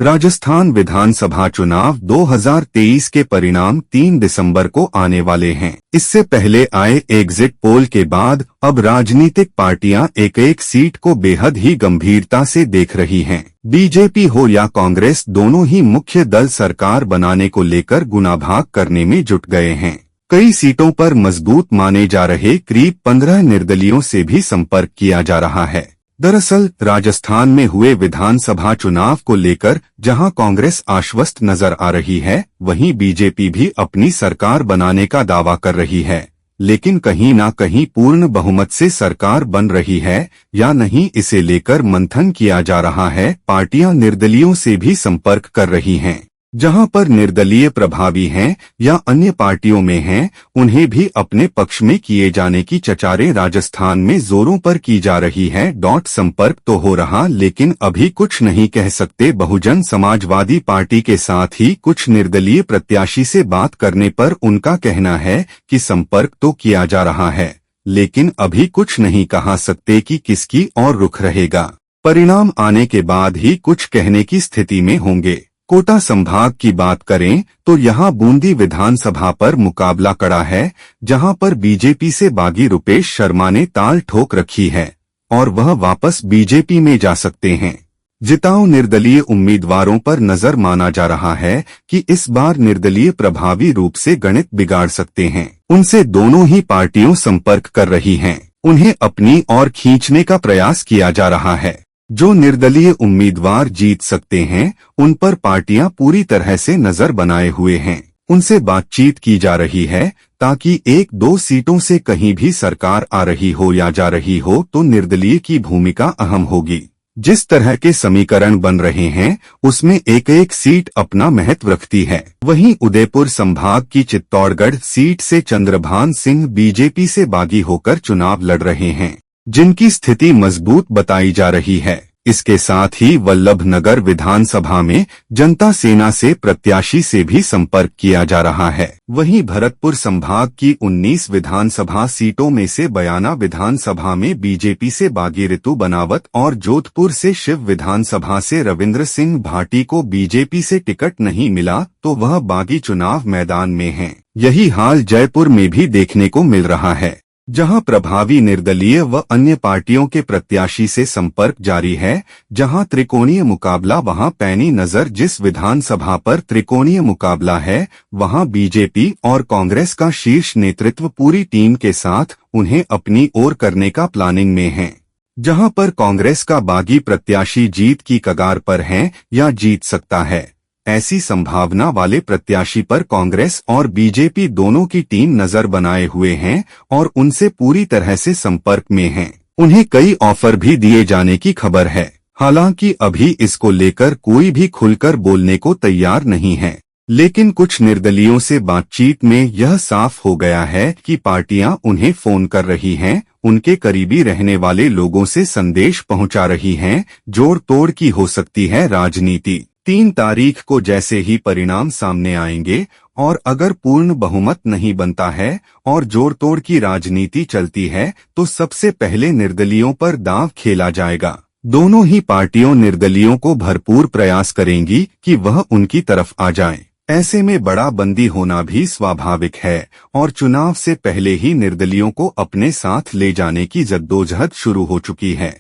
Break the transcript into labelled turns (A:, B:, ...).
A: राजस्थान विधानसभा चुनाव 2023 के परिणाम 3 दिसंबर को आने वाले हैं। इससे पहले आए एग्जिट पोल के बाद अब राजनीतिक पार्टियां एक एक सीट को बेहद ही गंभीरता से देख रही हैं। बीजेपी हो या कांग्रेस, दोनों ही मुख्य दल सरकार बनाने को लेकर गुनाभाग करने में जुट गए हैं। कई सीटों पर मजबूत माने जा रहे करीब 15 निर्दलीयों से भी संपर्क किया जा रहा है। दरअसल राजस्थान में हुए विधानसभा चुनाव को लेकर जहां कांग्रेस आश्वस्त नजर आ रही है, वहीं बीजेपी भी अपनी सरकार बनाने का दावा कर रही है। लेकिन कहीं ना कहीं पूर्ण बहुमत से सरकार बन रही है या नहीं, इसे लेकर मंथन किया जा रहा है। पार्टियां निर्दलीयों से भी संपर्क कर रही हैं। जहां पर निर्दलीय प्रभावी हैं या अन्य पार्टियों में हैं, उन्हें भी अपने पक्ष में किए जाने की चचारें राजस्थान में जोरों पर की जा रही है। संपर्क तो हो रहा, लेकिन अभी कुछ नहीं कह सकते। बहुजन समाजवादी पार्टी के साथ ही कुछ निर्दलीय प्रत्याशी से बात करने पर उनका कहना है कि संपर्क तो किया जा रहा है, लेकिन अभी कुछ नहीं कहा सकते कि किसकी और रुख रहेगा। परिणाम आने के बाद ही कुछ कहने की स्थिति में होंगे। कोटा संभाग की बात करें तो यहां बूंदी विधानसभा पर मुकाबला कड़ा है, जहां पर बीजेपी से बागी रुपेश शर्मा ने ताल ठोक रखी है और वह वापस बीजेपी में जा सकते हैं। जिताऊ निर्दलीय उम्मीदवारों पर नजर माना जा रहा है कि इस बार निर्दलीय प्रभावी रूप से गणित बिगाड़ सकते हैं। उनसे दोनों ही पार्टियों संपर्क कर रही हैं। उन्हें अपनी ओर खींचने का प्रयास किया जा रहा है। जो निर्दलीय उम्मीदवार जीत सकते हैं, उन पर पार्टियां पूरी तरह से नजर बनाए हुए हैं। उनसे बातचीत की जा रही है ताकि 1-2 सीटों से कहीं भी सरकार आ रही हो या जा रही हो तो निर्दलीय की भूमिका अहम होगी। जिस तरह के समीकरण बन रहे हैं, उसमें एक एक सीट अपना महत्व रखती है। वहीं उदयपुर संभाग की चित्तौड़गढ़ सीट से चंद्रभान सिंह बीजेपी से बागी होकर चुनाव लड़ रहे हैं, जिनकी स्थिति मजबूत बताई जा रही है। इसके साथ ही वल्लभनगर विधानसभा में जनता सेना से प्रत्याशी से भी संपर्क किया जा रहा है। वहीं भरतपुर संभाग की 19 विधानसभा सीटों में से बयाना विधानसभा में बीजेपी से बागी ऋतु बनावत और जोधपुर से शिव विधानसभा से रविंद्र सिंह भाटी को बीजेपी से टिकट नहीं मिला तो वह बागी चुनाव मैदान में हैं। यही हाल जयपुर में भी देखने को मिल रहा है, जहां प्रभावी निर्दलीय व अन्य पार्टियों के प्रत्याशी से संपर्क जारी है। जहां त्रिकोणीय मुकाबला, वहां पैनी नजर। जिस विधानसभा पर त्रिकोणीय मुकाबला है, वहां बीजेपी और कांग्रेस का शीर्ष नेतृत्व पूरी टीम के साथ उन्हें अपनी ओर करने का प्लानिंग में है। जहां पर कांग्रेस का बागी प्रत्याशी जीत की कगार पर है या जीत सकता है। ऐसी संभावना वाले प्रत्याशी पर कांग्रेस और बीजेपी दोनों की टीम नजर बनाए हुए हैं और उनसे पूरी तरह से संपर्क में हैं। उन्हें कई ऑफर भी दिए जाने की खबर है। हालांकि अभी इसको लेकर कोई भी खुलकर बोलने को तैयार नहीं है, लेकिन कुछ निर्दलीयों से बातचीत में यह साफ हो गया है कि पार्टियां उन्हें फोन कर रही हैं, उनके करीबी रहने वाले लोगों से संदेश पहुंचा रही हैं। जोड़ तोड़ की हो सकती है राजनीति। 3 तारीख को जैसे ही परिणाम सामने आएंगे और अगर पूर्ण बहुमत नहीं बनता है और जोड़ तोड़ की राजनीति चलती है, तो सबसे पहले निर्दलीयों पर दांव खेला जाएगा। दोनों ही पार्टियों निर्दलीयों को भरपूर प्रयास करेंगी कि वह उनकी तरफ आ जाएं। ऐसे में बड़ा बंदी होना भी स्वाभाविक है और चुनाव से पहले ही निर्दलीयों को अपने साथ ले जाने की जद्दोजहद शुरू हो चुकी है।